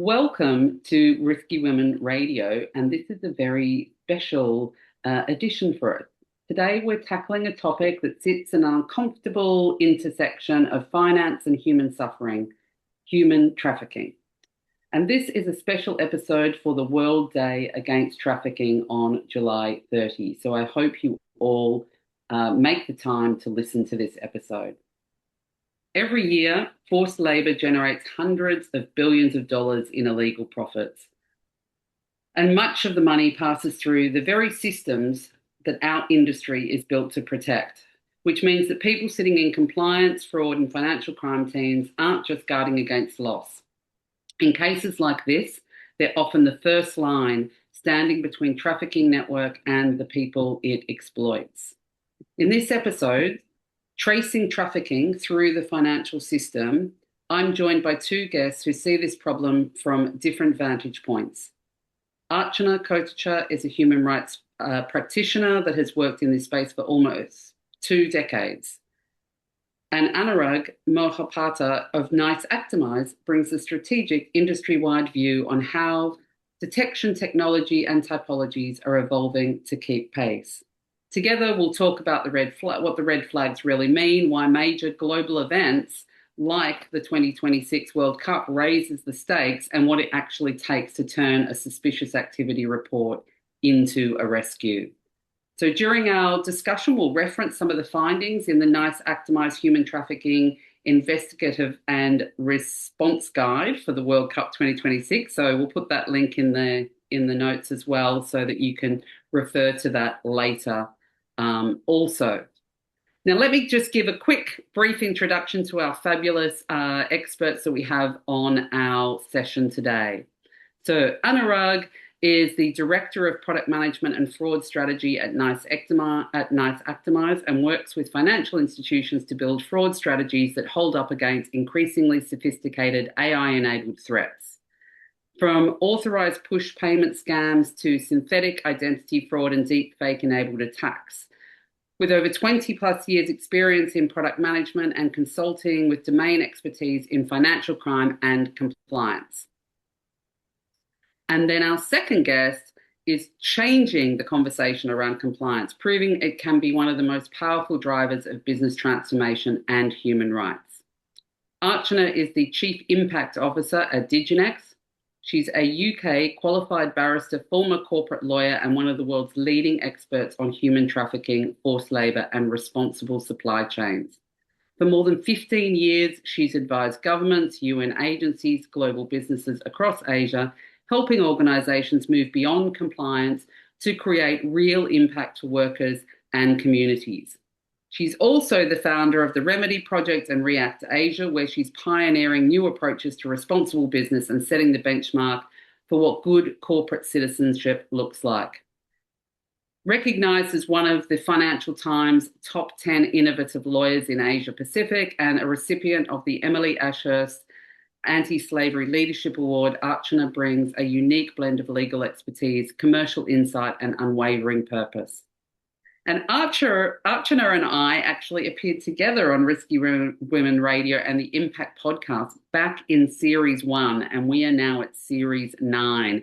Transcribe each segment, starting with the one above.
Welcome to Risky Women Radio, and this is a very special edition for it. Today, we're tackling a topic that sits in an uncomfortable intersection of finance and human suffering, human trafficking. And this is a special episode for the World Day Against Trafficking on July 30. So I hope you all make the time to listen to this episode. Every year, forced labor generates hundreds of billions of dollars in illegal profits. And much of the money passes through the very systems that our industry is built to protect, which means that people sitting in compliance, fraud, and financial crime teams aren't just guarding against loss. In cases like this, they're often the first line standing between trafficking network and the people it exploits. In this episode, Tracing Trafficking Through the Financial System, I'm joined by two guests who see this problem from different vantage points. Archana Kotecha is a human rights practitioner that has worked in this space for almost 2 decades. And Anurag Mohapatra of Actimize brings a strategic industry-wide view on how detection technology and typologies are evolving to keep pace. Together, we'll talk about what the red flags really mean, why major global events like the 2026 World Cup raises the stakes, and what it actually takes to turn a suspicious activity report into a rescue. So during our discussion, we'll reference some of the findings in the Actimize Human Trafficking Investigative and Response Guide for the World Cup 2026. So we'll put that link in the notes as well so that you can refer to that later. Also. Now, let me just give a quick, brief introduction to our fabulous experts that we have on our session today. So Anurag is the Director of Product Management and Fraud Strategy at Actimize and works with financial institutions to build fraud strategies that hold up against increasingly sophisticated AI-enabled threats. From authorized push payment scams to synthetic identity fraud and deepfake-enabled attacks. With over 20 plus years experience in product management and consulting with domain expertise in financial crime and compliance. And then our second guest is changing the conversation around compliance, proving it can be one of the most powerful drivers of business transformation and human rights. Archana is the Chief Impact Officer at Diginex. She's a UK qualified barrister, former corporate lawyer, and one of the world's leading experts on human trafficking, forced labour, and responsible supply chains. For more than 15 years, she's advised governments, UN agencies, global businesses across Asia, helping organisations move beyond compliance to create real impact to workers and communities. She's also the founder of the Remedy Project and React Asia, where she's pioneering new approaches to responsible business and setting the benchmark for what good corporate citizenship looks like. Recognised as one of the Financial Times top 10 innovative lawyers in Asia Pacific and a recipient of the Emily Ashurst Anti-Slavery Leadership Award, Archana brings a unique blend of legal expertise, commercial insight, and unwavering purpose. And Archana and I actually appeared together on Risky Women Radio and the Impact podcast back in Series 1, and we are now at Series 9.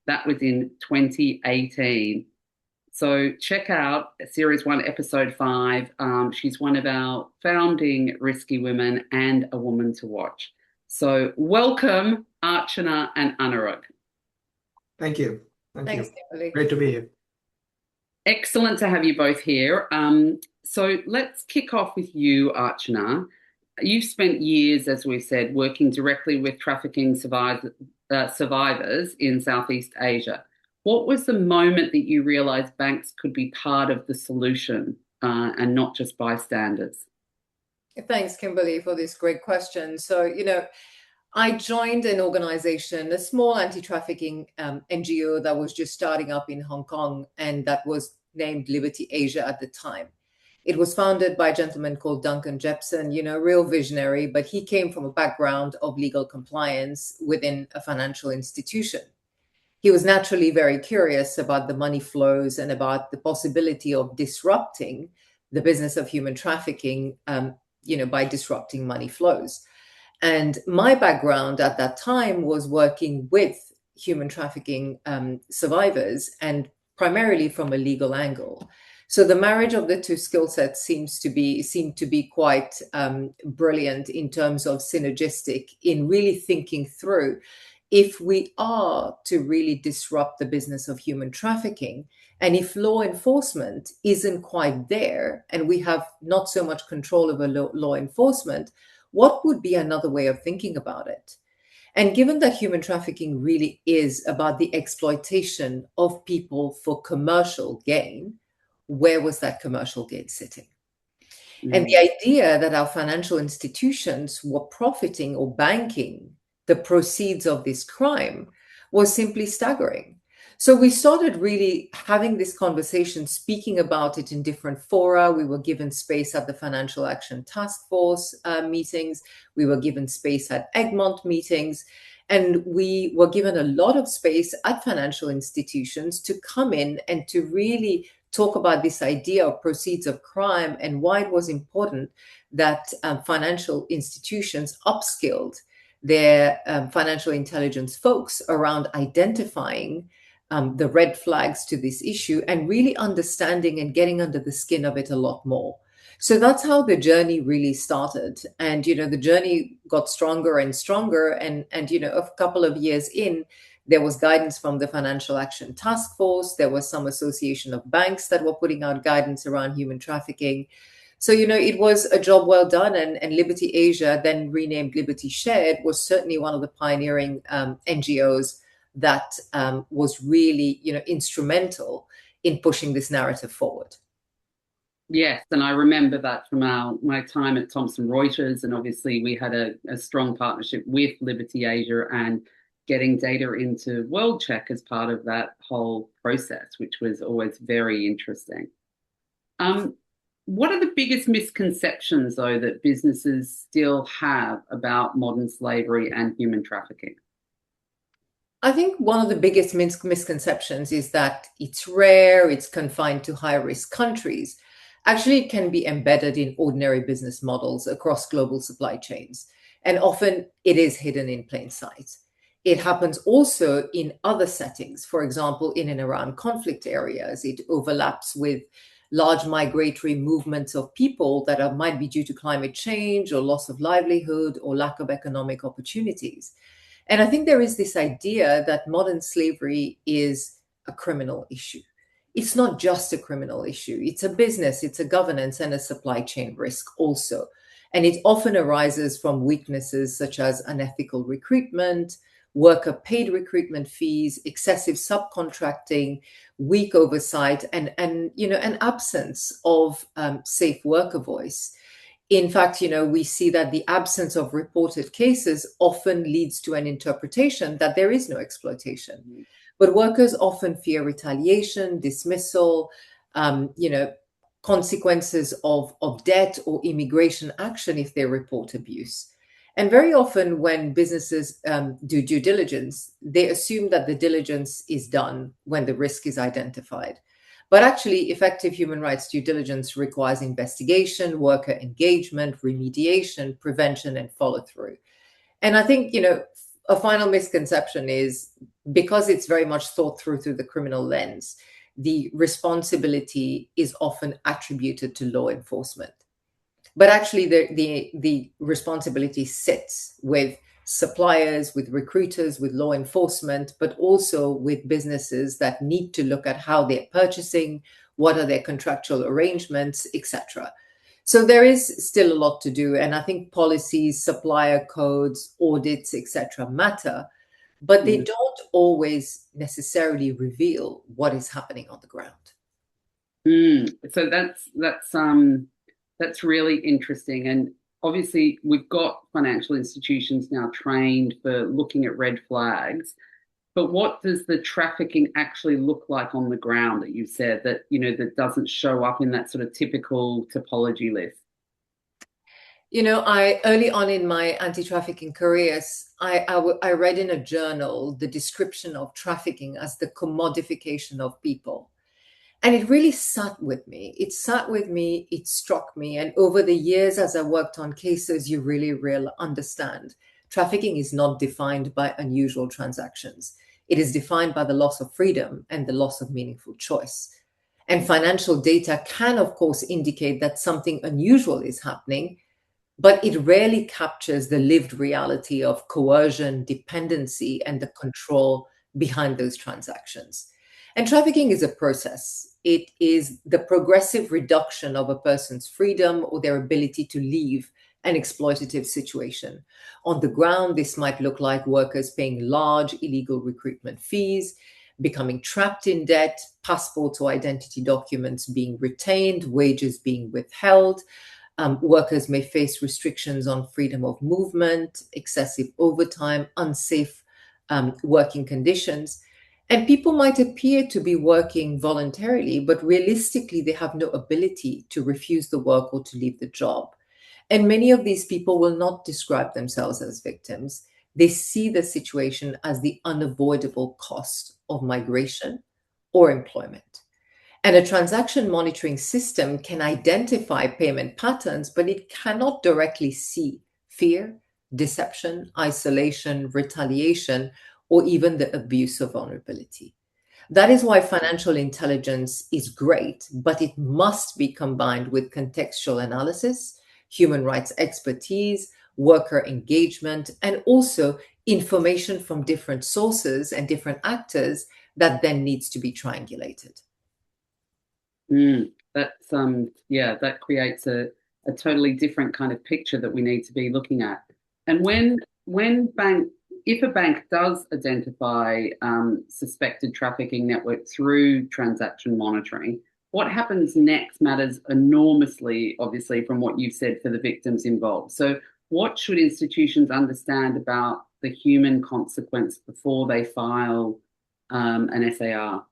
That was in 2018. So check out Series 1, Episode 5. She's one of our founding Risky Women and a woman to watch. So welcome, Archana and Anurag. Thank you. Thanks, Kimberly. Great to be here. Excellent to have you both here. So let's kick off with you, Archana. You've spent years, as we said, working directly with trafficking survivors in Southeast Asia. What was the moment that you realised banks could be part of the solution and not just bystanders? Thanks, Kimberly, for this great question. So, I joined an organization, a small anti-trafficking NGO that was just starting up in Hong Kong, and that was named Liberty Asia at the time. It was founded by a gentleman called Duncan Jepson, real visionary, but he came from a background of legal compliance within a financial institution. He was naturally very curious about the money flows and about the possibility of disrupting the business of human trafficking, by disrupting money flows. And my background at that time was working with human trafficking survivors, and primarily from a legal angle. So the marriage of the two skill sets seemed to be quite brilliant in terms of synergistic in really thinking through, if we are to really disrupt the business of human trafficking, and if law enforcement isn't quite there and we have not so much control over law enforcement, what would be another way of thinking about it? And given that human trafficking really is about the exploitation of people for commercial gain, where was that commercial gain sitting? And the idea that our financial institutions were profiting or banking the proceeds of this crime was simply staggering. So we started really having this conversation, speaking about it in different fora. We were given space at the Financial Action Task Force meetings. We were given space at Egmont meetings. And we were given a lot of space at financial institutions to come in and to really talk about this idea of proceeds of crime and why it was important that financial institutions upskilled their financial intelligence folks around identifying the red flags to this issue and really understanding and getting under the skin of it a lot more. So that's how the journey really started. And, the journey got stronger and stronger. And a couple of years in, there was guidance from the Financial Action Task Force. There was some association of banks that were putting out guidance around human trafficking. So, it was a job well done. And Liberty Asia, then renamed Liberty Shared, was certainly one of the pioneering NGOs that was really, instrumental in pushing this narrative forward. Yes, and I remember that from my time at Thomson Reuters, and obviously we had a strong partnership with Liberty Asia and getting data into WorldCheck as part of that whole process, which was always very interesting. What are the biggest misconceptions, though, that businesses still have about modern slavery and human trafficking? I think one of the biggest misconceptions is that it's rare, it's confined to high-risk countries. Actually, it can be embedded in ordinary business models across global supply chains, and often it is hidden in plain sight. It happens also in other settings, for example, in and around conflict areas. It overlaps with large migratory movements of people that might be due to climate change or loss of livelihood or lack of economic opportunities. And I think there is this idea that modern slavery is a criminal issue. It's not just a criminal issue. It's a business, it's a governance and a supply chain risk also. And it often arises from weaknesses such as unethical recruitment, worker paid recruitment fees, excessive subcontracting, weak oversight, and an absence of safe worker voice. In fact, we see that the absence of reported cases often leads to an interpretation that there is no exploitation. Mm-hmm. But workers often fear retaliation, dismissal, consequences of debt or immigration action if they report abuse. And very often when businesses do due diligence, they assume that the diligence is done when the risk is identified. But actually, effective human rights due diligence requires investigation, worker engagement, remediation, prevention, and follow-through. And I think, a final misconception is because it's very much thought through the criminal lens, the responsibility is often attributed to law enforcement. But actually, the responsibility sits with suppliers, with recruiters, with law enforcement, but also with businesses that need to look at how they're purchasing, what are their contractual arrangements, etc. So there is still a lot to do. And I think policies, supplier codes, audits, etc. matter, but they don't always necessarily reveal what is happening on the ground. So that's really interesting. And obviously, we've got financial institutions now trained for looking at red flags. But what does the trafficking actually look like on the ground that you said that, that doesn't show up in that sort of typical typology list? I early on in my anti-trafficking careers, I read in a journal the description of trafficking as the commodification of people. And it really sat with me. It sat with me, it struck me. And over the years, as I worked on cases, you really understand trafficking is not defined by unusual transactions. It is defined by the loss of freedom and the loss of meaningful choice. And financial data can, of course, indicate that something unusual is happening, but it rarely captures the lived reality of coercion, dependency, and the control behind those transactions. And trafficking is a process. It is the progressive reduction of a person's freedom or their ability to leave an exploitative situation. On the ground, this might look like workers paying large illegal recruitment fees, becoming trapped in debt, passports or identity documents being retained, wages being withheld. Workers may face restrictions on freedom of movement, excessive overtime, unsafe working conditions. And people might appear to be working voluntarily, but realistically, they have no ability to refuse the work or to leave the job. And many of these people will not describe themselves as victims. They see the situation as the unavoidable cost of migration or employment. And a transaction monitoring system can identify payment patterns, but it cannot directly see fear, deception, isolation, retaliation, or even the abuse of vulnerability. That is why financial intelligence is great, but it must be combined with contextual analysis, human rights expertise, worker engagement, and also information from different sources and different actors that then needs to be triangulated. That's yeah, that creates a totally different kind of picture that we need to be looking at. And if a bank does identify suspected trafficking network through transaction monitoring, what happens next matters enormously, obviously, from what you've said for the victims involved. So what should institutions understand about the human consequence before they file an SAR?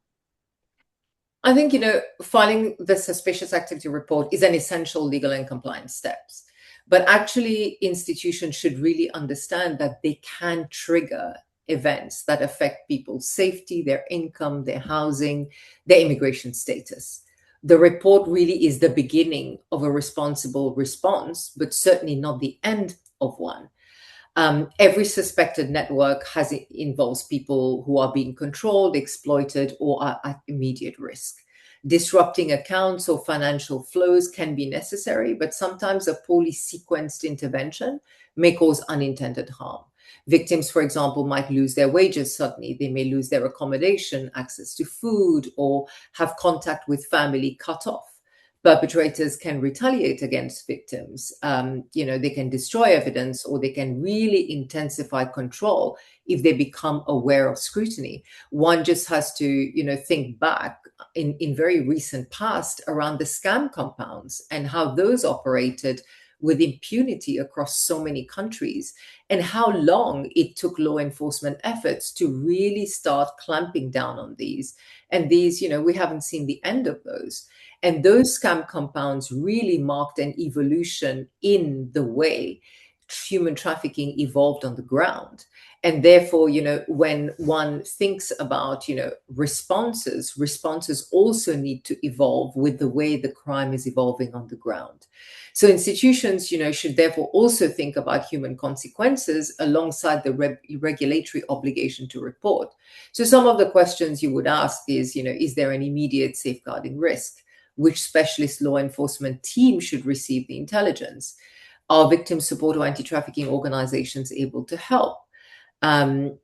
I think, filing the suspicious activity report is an essential legal and compliance steps. But actually, institutions should really understand that they can trigger events that affect people's safety, their income, their housing, their immigration status. The report really is the beginning of a responsible response, but certainly not the end of one. Every suspected network involves people who are being controlled, exploited, or are at immediate risk. Disrupting accounts or financial flows can be necessary, but sometimes a poorly sequenced intervention may cause unintended harm. Victims, for example, might lose their wages suddenly. They may lose their accommodation, access to food, or have contact with family cut off. Perpetrators can retaliate against victims. They can destroy evidence, or they can really intensify control if they become aware of scrutiny. One just has to, think back in very recent past around the scam compounds and how those operated with impunity across so many countries, and how long it took law enforcement efforts to really start clamping down on these. And these, we haven't seen the end of those. And those scam compounds really marked an evolution in the way human trafficking evolved on the ground. And therefore, when one thinks about, responses also need to evolve with the way the crime is evolving on the ground. So institutions, should therefore also think about human consequences alongside the regulatory obligation to report. So some of the questions you would ask is there an immediate safeguarding risk? Which specialist law enforcement team should receive the intelligence? Are victim support or anti-trafficking organizations able to help? And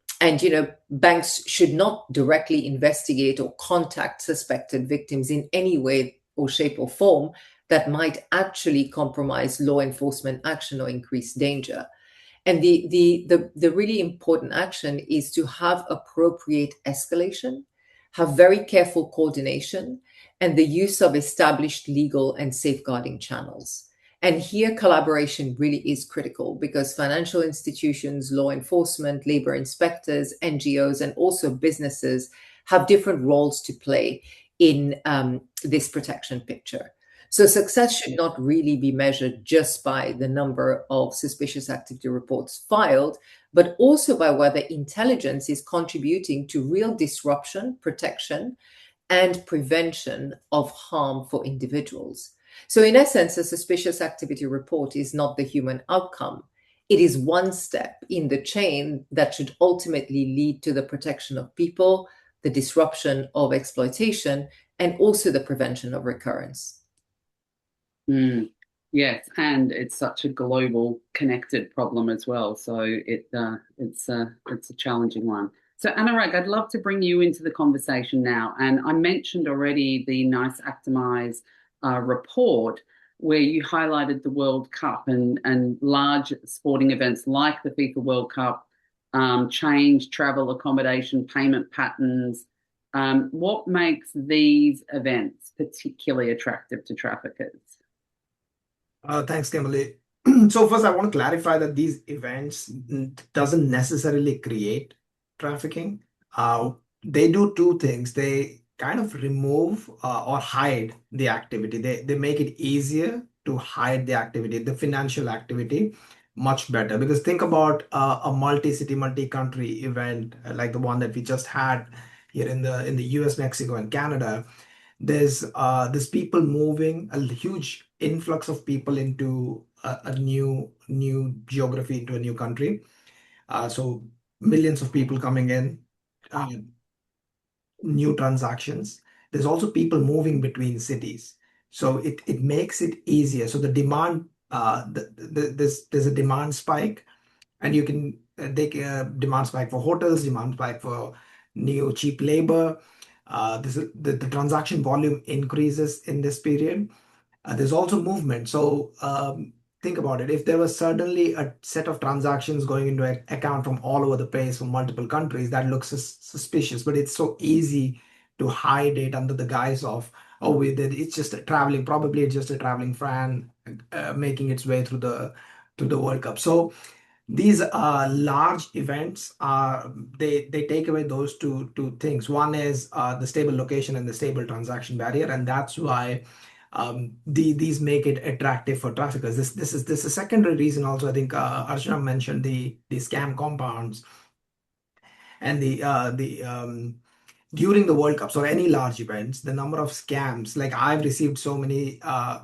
banks should not directly investigate or contact suspected victims in any way or shape or form that might actually compromise law enforcement action or increase danger. And the really important action is to have appropriate escalation, have very careful coordination, and the use of established legal and safeguarding channels. And here collaboration really is critical, because financial institutions, law enforcement, labor inspectors, NGOs, and also businesses have different roles to play in this protection picture. So success should not really be measured just by the number of suspicious activity reports filed, but also by whether intelligence is contributing to real disruption, protection, and prevention of harm for individuals. So in essence, a suspicious activity report is not the human outcome. It is one step in the chain that should ultimately lead to the protection of people, the disruption of exploitation, and also the prevention of recurrence. Yes, and it's such a global connected problem as well. So it's a challenging one. So Anurag, I'd love to bring you into the conversation now. And I mentioned already the nice Actimize report where you highlighted the World Cup and large sporting events like the FIFA World Cup change travel, accommodation, payment patterns. What makes these events particularly attractive to traffickers? Thanks, Kimberly. So first, I want to clarify that these events doesn't necessarily create trafficking. They do two things. They kind of remove or hide the activity. They make it easier to hide the activity, the financial activity, much better. Because think about a multi-city, multi-country event like the one that we just had here in the US, Mexico, and Canada. There's people moving, a huge influx of people into a new geography, into a new country. So millions of people coming in, uh, new transactions. There's also people moving between cities, so it makes it easier. So the demand, there's a demand spike, and you can take a demand spike for hotels, demand spike for new cheap labor. The transaction volume increases in this period. There's also movement. So think about it. If there was suddenly a set of transactions going into an account from all over the place from multiple countries, that looks suspicious. But it's so easy to hide it under the guise of, oh, it's just a traveling. Probably it's just a traveling fan making its way through the World Cup. So these large events they take away those two things. One is the stable location and the stable transaction barrier, and that's why these make it attractive for traffickers. This is a secondary reason also. I think Archana mentioned the scam compounds and the during the World Cups or any large events, the number of scams, like I've received so many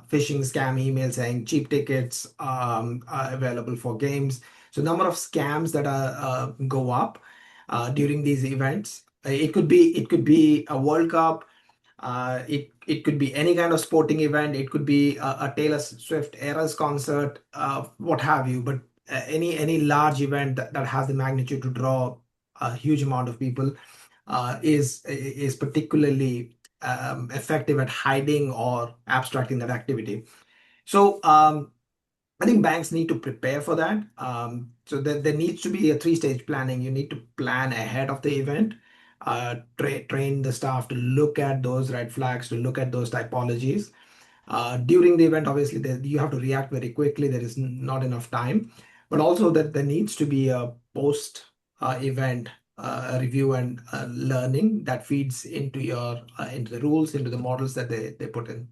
phishing scam emails saying cheap tickets are available for games. So number of scams that go up during these events. It could be a World Cup. It could be any kind of sporting event. It could be a Taylor Swift Eras concert, what have you. But any large event that has the magnitude to draw a huge amount of people is particularly effective at hiding or abstracting that activity. So I think banks need to prepare for that. So there needs to be a three-stage planning. You need to plan ahead of the event, train the staff to look at those red flags, to look at those typologies. During the event, obviously, you have to react very quickly. There is not enough time, but also that there needs to be a post event review and learning that feeds into into the rules, into the models that they put in.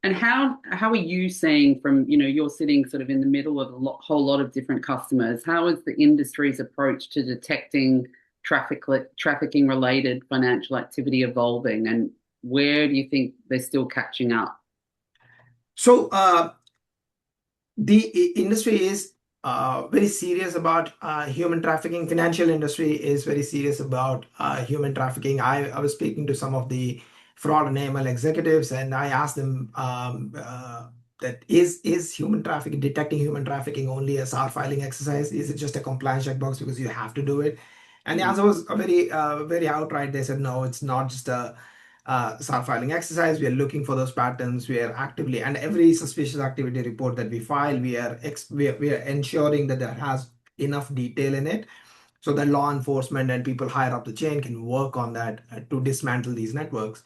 And how are you seeing from, you're sitting sort of in the middle of whole lot of different customers. How is the industry's approach to detecting trafficking related financial activity evolving, and where do you think they're still catching up? So the industry is very serious about human trafficking. Financial industry is very serious about human trafficking. I was speaking to some of the fraud and AML executives, and I asked them that is human trafficking, detecting human trafficking, only a SAR filing exercise? Is it just a compliance checkbox because you have to do it? And the answer was very outright. They said, no, it's not just a SAR filing exercise. We are looking for those patterns. We are actively, and every suspicious activity report that we file, we are ensuring that there has enough detail in it so that law enforcement and people higher up the chain can work on that to dismantle these networks.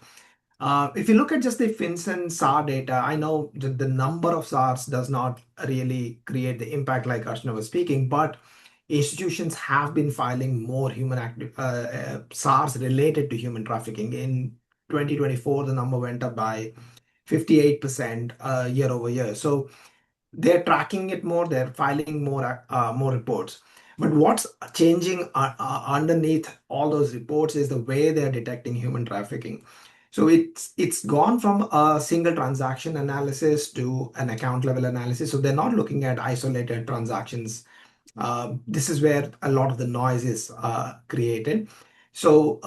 If you look at just the FinCEN SAR data, I know that the number of SARs does not really create the impact like Archana was speaking, but institutions have been filing more SARs related to human trafficking. In 2024, the number went up by 58% year over year. So they're tracking it more, they're filing more reports. But what's changing underneath all those reports is the way they're detecting human trafficking. So it's gone from a single transaction analysis to an account level analysis. So they're not looking at isolated transactions. This is where a lot of the noise is created. So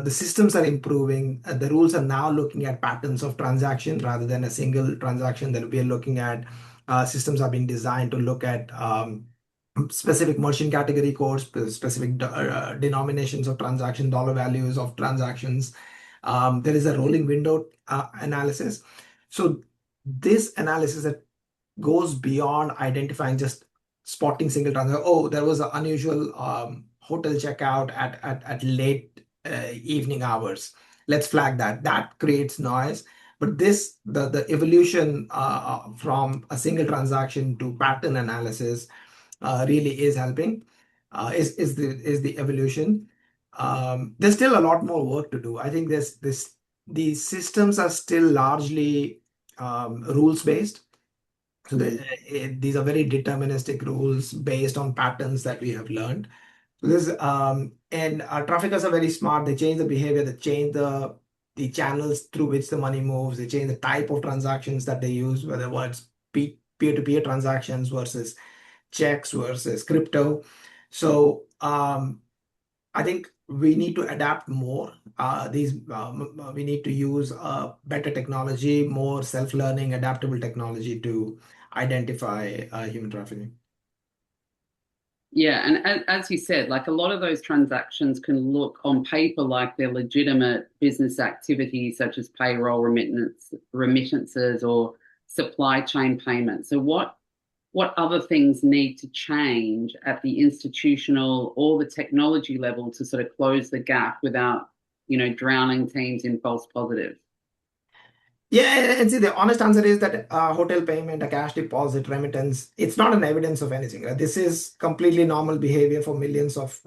the systems are improving. The rules are now looking at patterns of transaction rather than a single transaction that we are looking at. Systems are being designed to look at specific merchant category codes, specific denominations of transaction, dollar values of transactions. There is a rolling window analysis. So this analysis that goes beyond identifying just spotting single transaction. Oh, there was an unusual hotel checkout at late evening hours. Let's flag that. That creates noise. But the evolution from a single transaction to pattern analysis really is helping. Is the evolution. There's still a lot more work to do. I think these systems are still largely rules based. So these are very deterministic rules based on patterns that we have learned. So this and our traffickers are very smart. They change the behavior, they change the channels through which the money moves, they change the type of transactions that they use, whether it's peer-to-peer transactions versus checks versus crypto. So I think we need to adapt more. We need to use better technology, more self-learning, adaptable technology to identify human trafficking. Yeah, and as you said, like a lot of those transactions can look on paper like they're legitimate business activities such as payroll remittances or supply chain payments. So what other things need to change at the institutional or the technology level to sort of close the gap without, drowning teams in false positives? Yeah, and see, the honest answer is that hotel payment, a cash deposit, remittance, it's not an evidence of anything. Right? This is completely normal behavior for millions of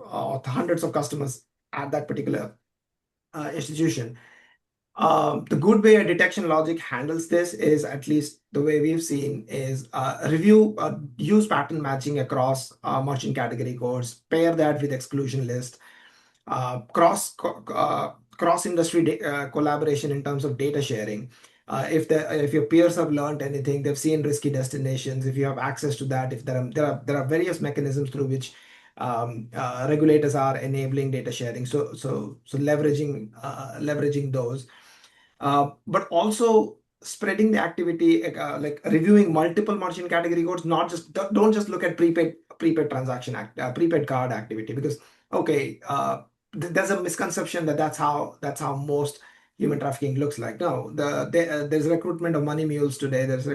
hundreds of customers at that particular institution. The good way a detection logic handles this is, at least the way we've seen, is use pattern matching across merchant category codes, pair that with exclusion list, cross industry collaboration in terms of data sharing. If your peers have learned anything, they've seen risky destinations. If you have access to that, if there are various mechanisms through which regulators are enabling data sharing. So leveraging those, but also spreading the activity, like reviewing multiple merchant category codes. Not just don't just look at prepaid transaction prepaid card activity, because okay, there's a misconception that that's how most human trafficking looks like. No, there's recruitment of money mules today. There's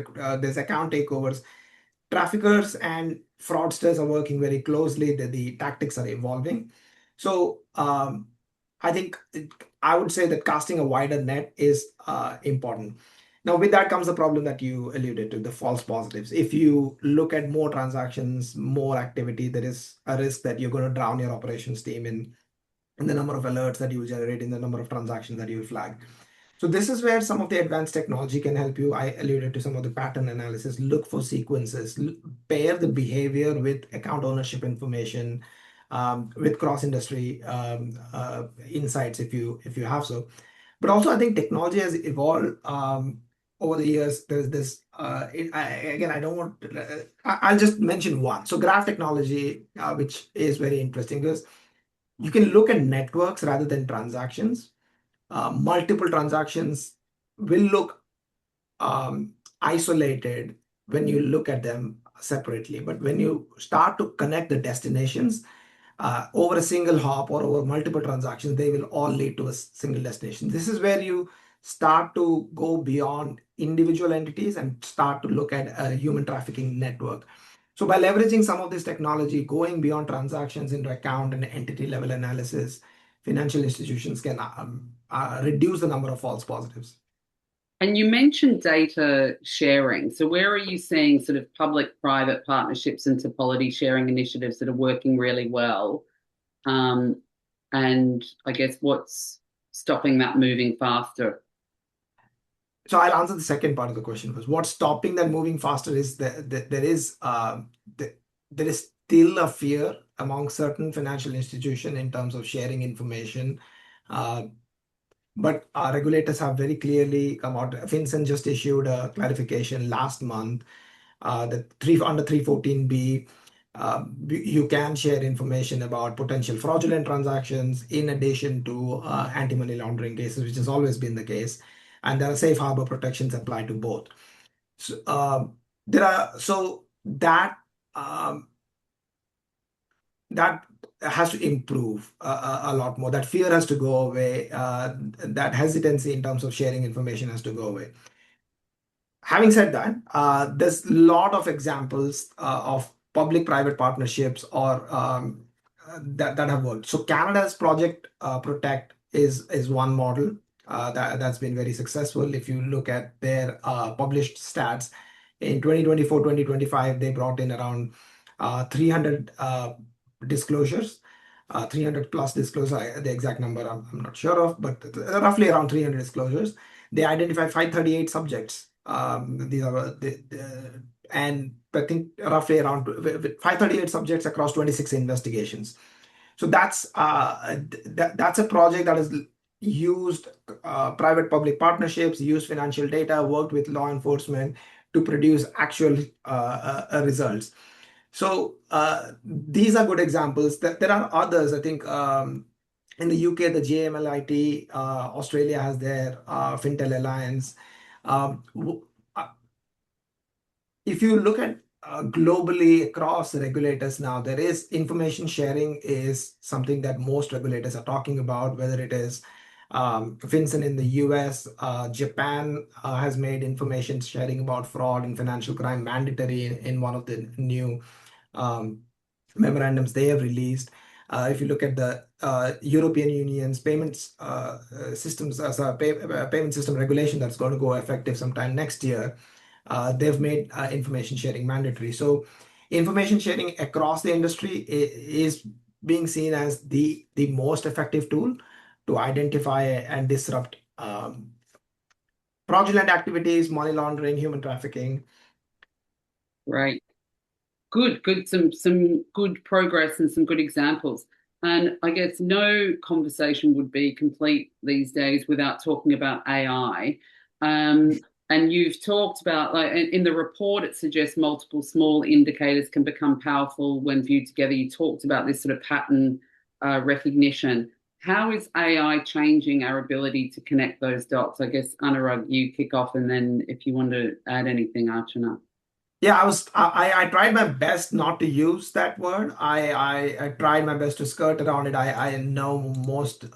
account takeovers. Traffickers and fraudsters are working very closely. The tactics are evolving. So I think I would say that casting a wider net is important. Now, with that comes the problem that you alluded to, the false positives. If you look at more transactions, more activity, there is a risk that you're going to drown your operations team in the number of alerts that you generate, in the number of transactions that you flag. So this is where some of the advanced technology can help you. I alluded to some of the pattern analysis. Look for sequences, pair the behavior with account ownership information, with cross-industry insights if you have so. But also, I think technology has evolved over the years. There's this. Again, I don't want. I'll just mention one. So graph technology, which is very interesting, because you can look at networks rather than transactions. Multiple transactions will look isolated when you look at them separately. But when you start to connect the destinations over a single hop or over multiple transactions, they will all lead to a single destination. This is where you start to go beyond individual entities and start to look at a human trafficking network. So by leveraging some of this technology, going beyond transactions into account and entity level analysis, financial institutions can reduce the number of false positives. And you mentioned data sharing. So where are you seeing sort of public-private partnerships and typology sharing initiatives that are working really well? And I guess what's stopping that moving faster? So I'll answer the second part of the question first. What's stopping that moving faster is that there is still a fear among certain financial institutions in terms of sharing information. But our regulators have very clearly come out. FinCEN just issued a clarification last month that under 314B, you can share information about potential fraudulent transactions in addition to anti-money laundering cases, which has always been the case. And there are safe harbor protections applied to both. So, um, that has to improve a lot more. That fear has to go away. That hesitancy in terms of sharing information has to go away. Having said that, there's a lot of examples of public-private partnerships or that have worked. So Canada's Project Protect is one model that's been very successful. If you look at their published stats, in 2024, 2025, they brought in around 300 disclosures, 300 plus disclosures. The exact number I'm not sure of, but roughly around 300 disclosures. They identified 538 subjects. These are and I think roughly around 538 subjects across 26 investigations. So that's a project that has used private-public partnerships, used financial data, worked with law enforcement to produce actual results. So these are good examples. There are others. I think in the UK, the JMLIT, Australia has their Fintel Alliance. Um, w- uh, if you look at globally across the regulators now, there is information sharing is something that most regulators are talking about, whether it is FinCEN in the US, Japan has made information sharing about fraud and financial crime mandatory in one of the new um, memorandums they have released. If you look at the European Union's payments systems as a payment system regulation that's going to go effective sometime next year, they've made information sharing mandatory. So information sharing across the industry is being seen as the most effective tool to identify and disrupt fraudulent activities, money laundering, human trafficking. Right. Good. Some good progress and some good examples. And I guess no conversation would be complete these days without talking about AI. And you've talked about, like, in the report, it suggests multiple small indicators can become powerful when viewed together. You talked about this sort of pattern recognition. How is AI changing our ability to connect those dots? I guess, Anurag, you kick off, and then if you want to add anything, Archana. Yeah, I tried my best not to use that word. I tried my best to skirt around it. I know most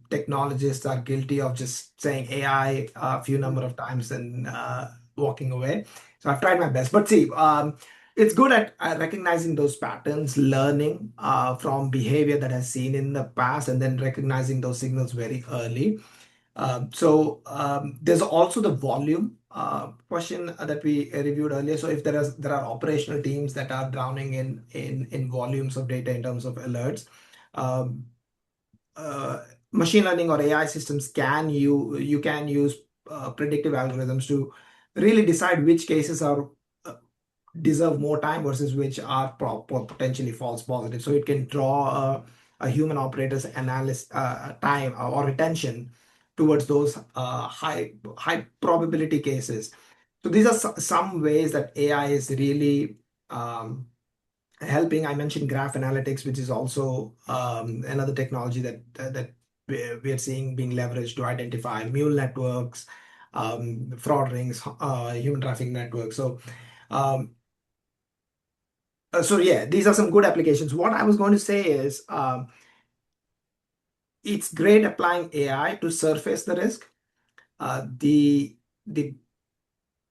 technologists are guilty of just saying AI a few number of times and walking away. So I've tried my best. But see, it's good at recognizing those patterns, learning from behavior that has seen in the past, and then recognizing those signals very early. There's also the volume question that we reviewed earlier. So if there are operational teams that are drowning in volumes of data in terms of alerts, um, machine learning or AI systems you can use predictive algorithms to really decide which cases are deserve more time versus which are potentially false positive. So it can draw a human operator's analysis time or attention towards those high probability cases. So these are some ways that AI is really helping. I mentioned graph analytics, which is also another technology that we are seeing being leveraged to identify mule networks, fraud rings, human trafficking networks. Um, so yeah, these are some good applications. What I was going to say is it's great applying AI to surface the risk. The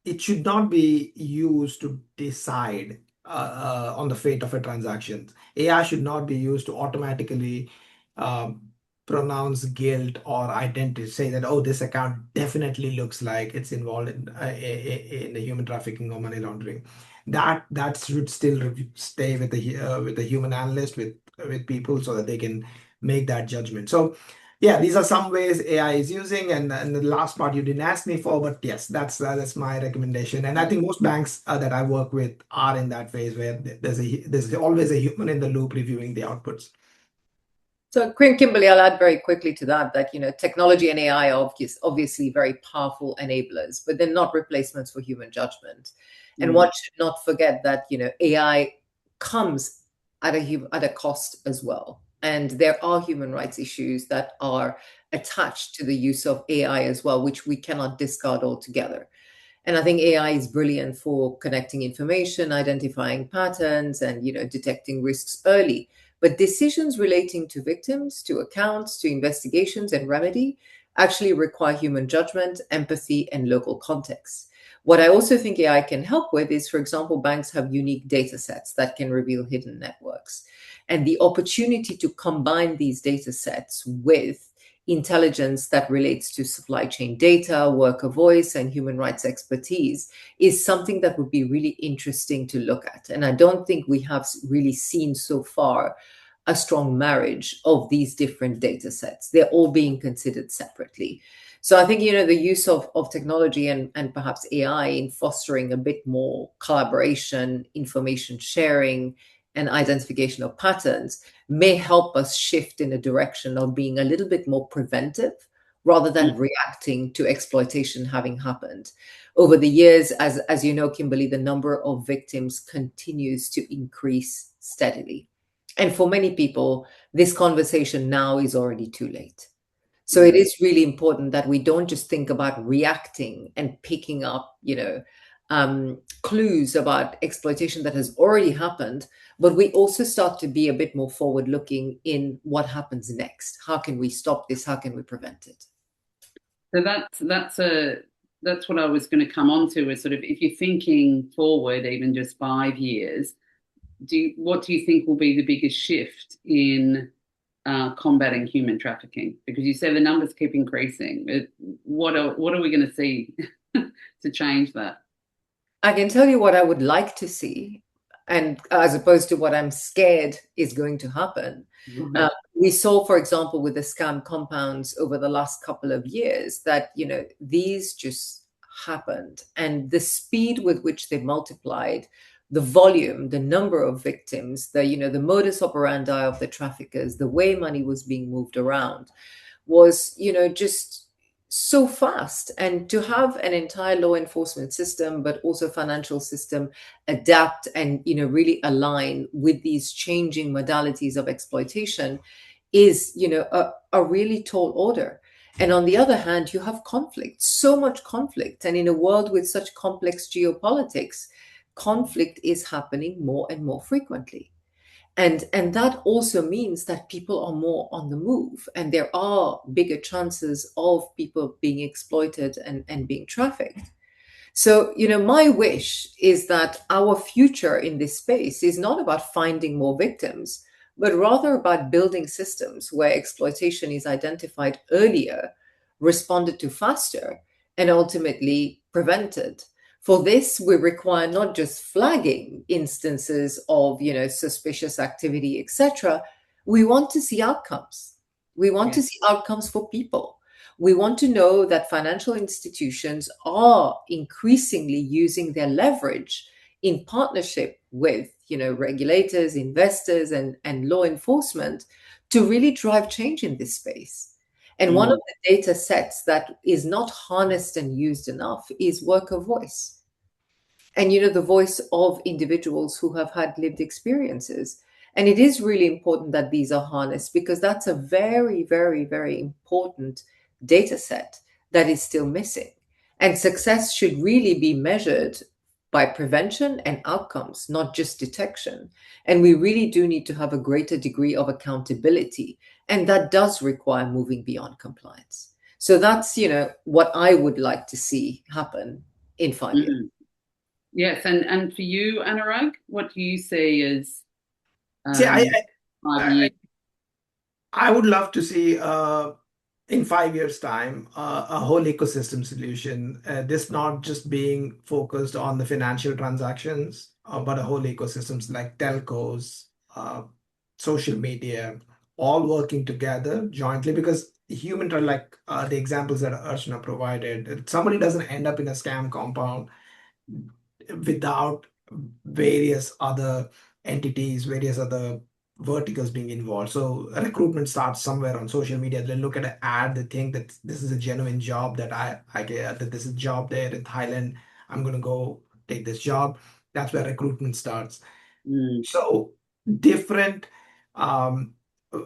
it should not be used to decide on the fate of a transaction. AI should not be used to automatically um, pronounce guilt or identity, say that, oh, this account definitely looks like it's involved in the human trafficking or money laundering. That should still stay with the human analyst with people so that they can make that judgment. So yeah, these are some ways AI is using, and the last part you didn't ask me for, but yes, that's my recommendation. And I think most banks that I work with are in that phase where there's always a human in the loop reviewing the outputs. So, Kimberly, I'll add very quickly to that, technology and AI are obviously very powerful enablers, but they're not replacements for human judgment. And one should not forget that, AI comes at a cost as well. And there are human rights issues that are attached to the use of AI as well, which we cannot discard altogether. And I think AI is brilliant for connecting information, identifying patterns, and detecting risks early. But decisions relating to victims, to accounts, to investigations and remedy actually require human judgment, empathy, and local context. What I also think AI can help with is, for example, banks have unique data sets that can reveal hidden networks. And the opportunity to combine these data sets with intelligence that relates to supply chain data, worker voice, and human rights expertise is something that would be really interesting to look at. And I don't think we have really seen so far a strong marriage of these different data sets. They're all being considered separately. So I think, the use of technology and perhaps AI in fostering a bit more collaboration, information sharing, and identification of patterns may help us shift in a direction of being a little bit more preventive rather than reacting to exploitation having happened. Over the years, as you know, Kimberly, the number of victims continues to increase steadily. And for many people, this conversation now is already too late. So it is really important that we don't just think about reacting and picking up, clues about exploitation that has already happened, but we also start to be a bit more forward-looking in what happens next. How can we stop this? How can we prevent it? So that's what I was going to come on to, is sort of, if you're thinking forward, even just 5 years, what do you think will be the biggest shift in combating human trafficking? Because you say the numbers keep increasing. What are we going to see to change that? I can tell you what I would like to see, and as opposed to what I'm scared is going to happen. We saw, for example, with the scam compounds over the last couple of years that, these just happened. And the speed with which they multiplied, the volume, the number of victims, the modus operandi of the traffickers, the way money was being moved around was, just so fast. And to have an entire law enforcement system, but also financial system adapt and, really align with these changing modalities of exploitation is, a really tall order. And on the other hand, you have conflict, so much conflict. And in a world with such complex geopolitics, conflict is happening more and more frequently. And that also means that people are more on the move, and there are bigger chances of people being exploited and being trafficked. So, my wish is that our future in this space is not about finding more victims, but rather about building systems where exploitation is identified earlier, responded to faster, and ultimately prevented. For this, we require not just flagging instances of, suspicious activity, etc. We want to see outcomes. We want to see outcomes for people. We want to know that financial institutions are increasingly using their leverage in partnership with, regulators, investors, and law enforcement to really drive change in this space. And one of the data sets that is not harnessed and used enough is worker voice. And, the voice of individuals who have had lived experiences. And it is really important that these are harnessed, because that's a very, very, very important data set that is still missing. And success should really be measured by prevention and outcomes, not just detection. And we really do need to have a greater degree of accountability. And that does require moving beyond compliance. So that's, what I would like to see happen in 5 years. Yes. And for you, Anurag, what do you see as 5 years? I would love to see in 5 years' time a whole ecosystem solution. This not just being focused on the financial transactions, but a whole ecosystems like telcos, social media, all working together jointly. Because like the examples that Archana provided, somebody doesn't end up in a scam compound without various other entities, various other verticals being involved. So recruitment starts somewhere on social media. They look at an ad, they think that this is a genuine job, that I get, that this is a job there in Thailand. I'm gonna go take this job. That's where recruitment starts. So different um,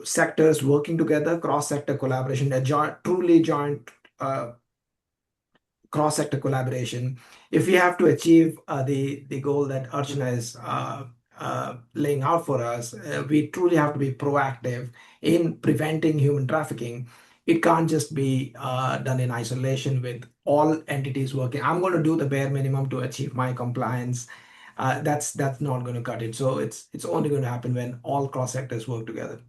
sectors working together, cross-sector collaboration, a truly joint cross-sector collaboration. If we have to achieve the goal that Archana is laying out for us, we truly have to be proactive in preventing human trafficking. It can't just be done in isolation with all entities working. I'm going to do the bare minimum to achieve my compliance. That's not going to cut it. So it's only going to happen when all cross sectors work together.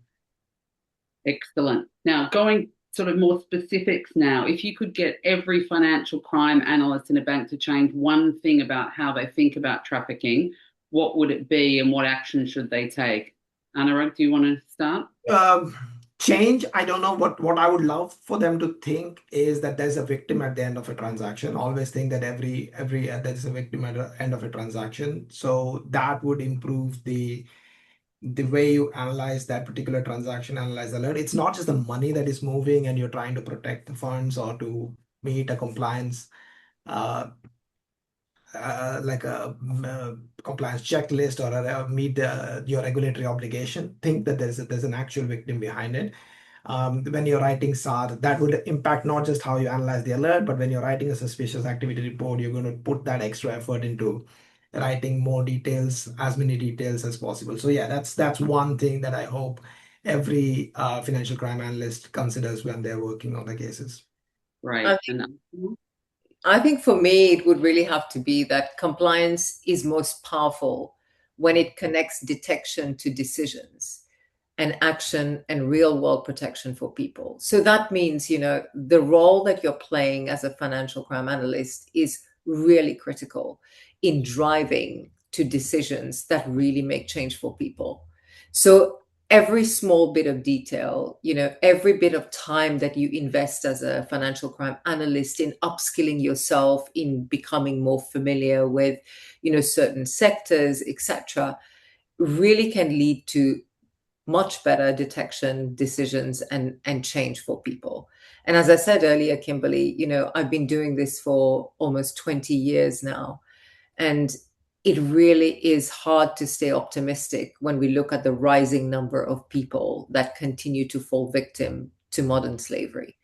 Excellent. Now, going sort of more specifics now, if you could get every financial crime analyst in a bank to change one thing about how they think about trafficking, what would it be and what action should they take? Anurag, do you want to start? Change, I don't know. What I would love for them to think is that there's a victim at the end of a transaction. Always think that every there's a victim at the end of a transaction. So that would improve the way you analyze that particular transaction, analyze the alert. It's not just the money that is moving and you're trying to protect the funds or to meet a compliance uh, like a compliance checklist or meet your regulatory obligation. Think that there's an actual victim behind it. When you're writing SAR, that would impact not just how you analyze the alert, but when you're writing a suspicious activity report, you're going to put that extra effort into writing more details, as many details as possible. So yeah, that's one thing that I hope every financial crime analyst considers when they're working on the cases. Right. I think for me, it would really have to be that compliance is most powerful when it connects detection to decisions and action and real world protection for people. So that means, the role that you're playing as a financial crime analyst is really critical in driving to decisions that really make change for people. So every small bit of detail, every bit of time that you invest as a financial crime analyst in upskilling yourself, in becoming more familiar with, certain sectors, etc., really can lead to much better detection, decisions, and change for people. And as I said earlier, Kimberly, I've been doing this for almost 20 years now. And it really is hard to stay optimistic when we look at the rising number of people that continue to fall victim to modern slavery.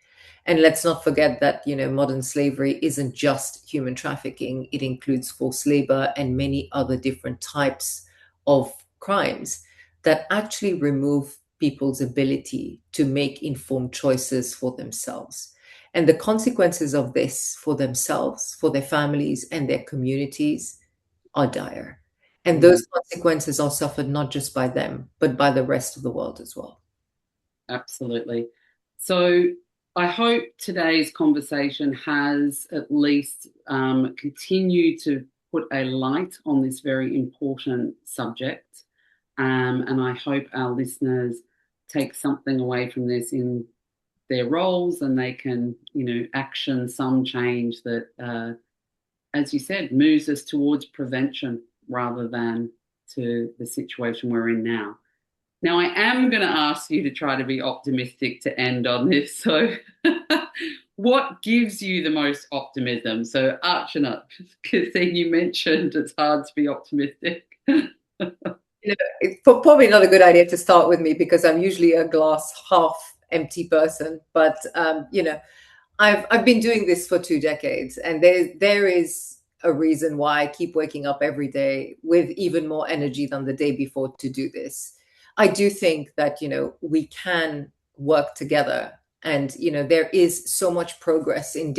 And let's not forget that, modern slavery isn't just human trafficking. It includes forced labor and many other different types of crimes that actually remove people's ability to make informed choices for themselves. And the consequences of this for themselves, for their families, and their communities are dire. And those consequences are suffered not just by them, but by the rest of the world as well. Absolutely. So I hope today's conversation has at least continued to put a light on this very important subject. And I hope our listeners take something away from this in their roles and they can, action some change that, as you said, moves us towards prevention rather than to the situation we're in now. Now, I am going to ask you to try to be optimistic to end on this. So what gives you the most optimism? So Archana, because you mentioned it's hard to be optimistic. It's probably not a good idea to start with me because I'm usually a glass half empty person. But, I've been doing this for 2 decades, and there is a reason why I keep waking up every day with even more energy than the day before to do this. I do think that, we can work together, and, there is so much progress in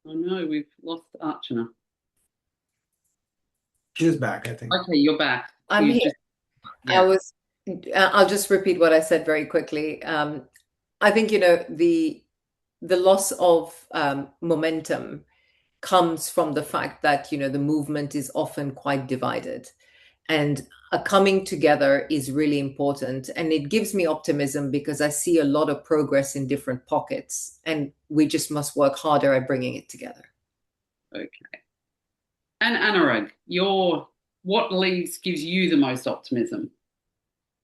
Oh no, we've lost Archana. She's back, I think. Okay, you're back. I'm here. I'll just repeat what I said very quickly. I think, the loss of momentum comes from the fact that, the movement is often quite divided. And a coming together is really important. And it gives me optimism because I see a lot of progress in different pockets, and we just must work harder at bringing it together. Okay. And Anurag, gives you the most optimism?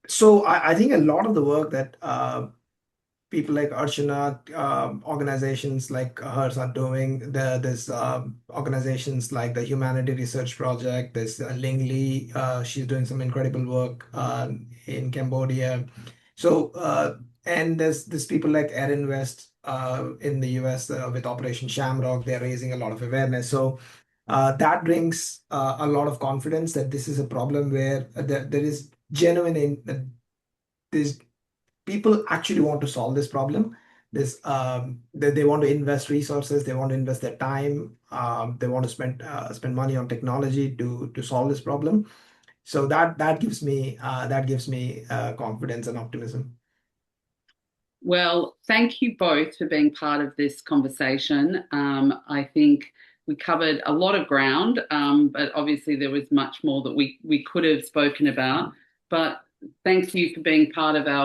So I think a lot of the work that people like Archana, organizations like hers are doing. There's organizations like the Humanity Research Project. There's Ling Lee. She's doing some incredible work in Cambodia. So and there's people like Erin West in the US with Operation Shamrock. They're raising a lot of awareness. So that brings a lot of confidence that this is a problem where there is genuine there's people actually want to solve this problem. They want to invest resources, they want to invest their time, they want to spend money on technology to solve this problem. So that gives me confidence and optimism. Well, thank you both for being part of this conversation. I think we covered a lot of ground, but obviously there was much more that we could have spoken about. But thank you for being part of our